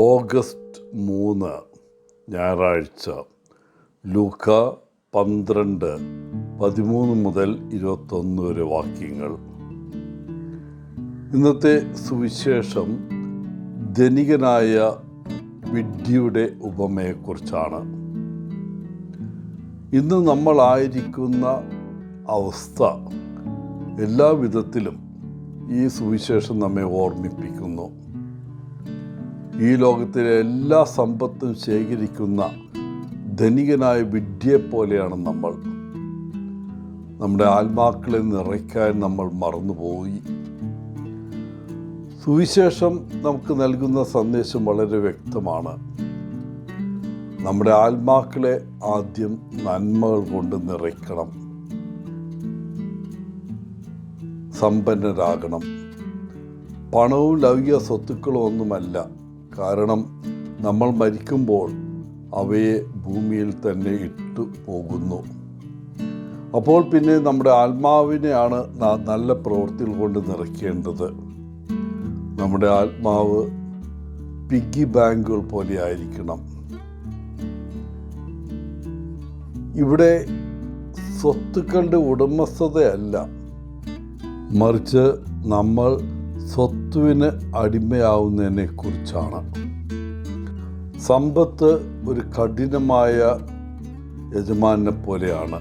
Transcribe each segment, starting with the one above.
August 3 ഞായറാഴ്ച. ലൂക്ക 12:13 മുതൽ 21 വരെ വാക്യങ്ങൾ. ഇന്നത്തെ സുവിശേഷം ധനികനായ വിഡ്ഢിയുടെ ഉപമയെക്കുറിച്ചാണ്. ഇന്ന് നമ്മളായിരിക്കുന്ന അവസ്ഥ എല്ലാ വിധത്തിലും ഈ സുവിശേഷം നമ്മെ ഓർമ്മിപ്പിക്കുന്നു. ഈ ലോകത്തിലെ എല്ലാ സമ്പത്തും ശേഖരിക്കുന്ന ധനികനായ വിഡ്ഢിയെപ്പോലെയാണ് നമ്മൾ. നമ്മുടെ ആത്മാക്കളെ നിറയ്ക്കാൻ നമ്മൾ മറന്നുപോയി. സുവിശേഷം നമുക്ക് നൽകുന്ന സന്ദേശം വളരെ വ്യക്തമാണ്. നമ്മുടെ ആത്മാക്കളെ ആദ്യം നന്മകൾ കൊണ്ട് നിറയ്ക്കണം, സമ്പന്നരാകണം. പണവും ലൗകിക സ്വത്തുക്കളും ഒന്നുമല്ല. കാരണം നമ്മൾ മരിക്കുമ്പോൾ അവയെ ഭൂമിയിൽ തന്നെ ഇട്ടു പോകുന്നു. അപ്പോൾ പിന്നെ നമ്മുടെ ആത്മാവിനെയാണ് നല്ല പ്രവൃത്തികൾ കൊണ്ട് നിറയ്ക്കേണ്ടത്. നമ്മുടെ ആത്മാവ് പിഗ്ഗി ബാങ്കുകൾ പോലെ ആയിരിക്കണം. ഇവിടെ സ്വത്തുക്കളുടെ ഉടമസ്ഥതയല്ല, മറിച്ച് നമ്മൾ സ്വത്തുവിന് അടിമയാവുന്നതിനെ കുറിച്ചാണ്. സമ്പത്ത് ഒരു കഠിനമായ യജമാനെ പോലെയാണ്.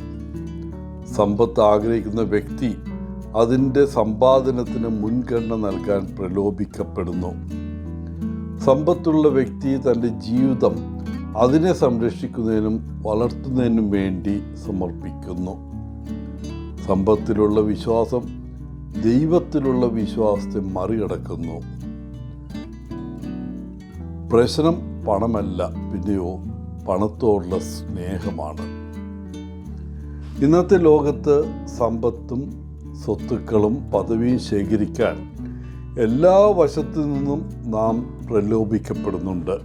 സമ്പത്ത് ആഗ്രഹിക്കുന്ന വ്യക്തി അതിൻ്റെ സമ്പാദനത്തിന് മുൻഗണന നൽകാൻ പ്രലോഭിക്കപ്പെടുന്നു. സമ്പത്തുള്ള വ്യക്തി തൻ്റെ ജീവിതം അതിനെ സംരക്ഷിക്കുന്നതിനും വളർത്തുന്നതിനും വേണ്ടി സമർപ്പിക്കുന്നു. സമ്പത്തിലുള്ള വിശ്വാസം ദൈവത്തിലുള്ള വിശ്വാസത്തെ മറികടക്കുന്നു. പ്രശ്നം പണമല്ല, പിന്നെയോ പണത്തോടുള്ള സ്നേഹമാണ്. ഇന്നത്തെ ലോകത്ത് സമ്പത്തും സ്വത്തുക്കളും പദവിയും ശേഖരിക്കാൻ എല്ലാ വശത്തു നിന്നും നാം പ്രലോഭിക്കപ്പെടുന്നുണ്ട്.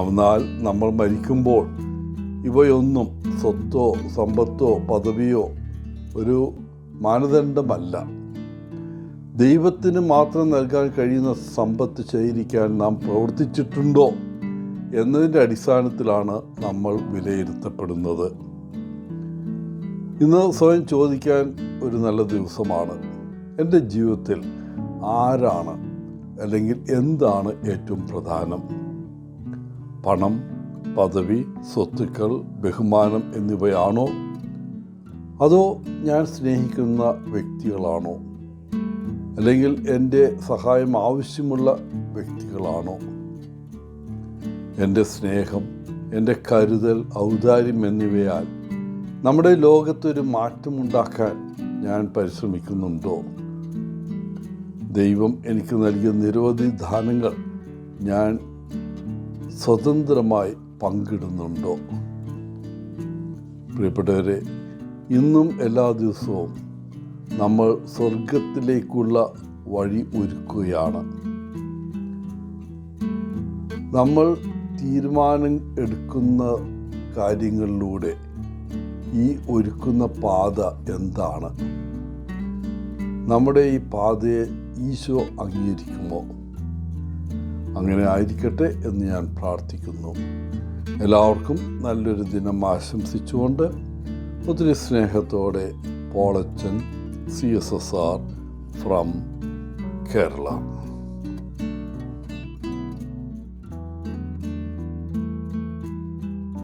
എന്നാൽ നമ്മൾ മരിക്കുമ്പോൾ ഇവയൊന്നും സ്വത്തോ സമ്പത്തോ പദവിയോ ഒരു മാനദണ്ഡമല്ല. ദൈവത്തിന് മാത്രം നൽകാൻ കഴിയുന്ന സമ്പത്ത് ശേഖരിക്കാൻ നാം പ്രവർത്തിച്ചിട്ടുണ്ടോ എന്നതിൻ്റെ അടിസ്ഥാനത്തിലാണ് നമ്മൾ വിലയിരുത്തപ്പെടുന്നത്. ഇന്ന് സ്വയം ചോദിക്കാൻ ഒരു നല്ല ദിവസമാണ്. എൻ്റെ ജീവിതത്തിൽ ആരാണ് അല്ലെങ്കിൽ എന്താണ് ഏറ്റവും പ്രധാനം? പണം, പദവി, സ്വത്തുക്കൾ, ബഹുമാനം എന്നിവയാണോ? അതോ ഞാൻ സ്നേഹിക്കുന്ന വ്യക്തികളാണോ? അല്ലെങ്കിൽ എൻ്റെ സഹായം ആവശ്യമുള്ള വ്യക്തികളാണോ? എൻ്റെ സ്നേഹം, എൻ്റെ കരുതൽ, ഔദാര്യം എന്നിവയാൽ നമ്മുടെ ലോകത്തൊരു മാറ്റമുണ്ടാക്കാൻ ഞാൻ പരിശ്രമിക്കുന്നുണ്ടോ? ദൈവം എനിക്ക് നൽകിയ നിരവധി ദാനങ്ങൾ ഞാൻ സ്വതന്ത്രമായി പങ്കിടുന്നുണ്ടോ? പ്രിയപ്പെട്ടവരെ, ഇന്നും എല്ലാ ദിവസവും നമ്മൾ സ്വർഗത്തിലേക്കുള്ള വഴി ഒരുക്കുകയാണ്. നമ്മൾ തീരുമാനം എടുക്കുന്ന കാര്യങ്ങളിലൂടെ ഈ ഒരുക്കുന്ന പാത എന്താണ്? നമ്മുടെ ഈ പാതയെ ഈശോ അംഗീകരിക്കുമോ? അങ്ങനെ ആയിരിക്കട്ടെ എന്ന് ഞാൻ പ്രാർത്ഥിക്കുന്നു. എല്ലാവർക്കും നല്ലൊരു ദിനം ആശംസിച്ചുകൊണ്ട് ഒത്തിരി സ്നേഹത്തോടെ പോളച്ചൻ, CSSR ഫ്രം കേരള.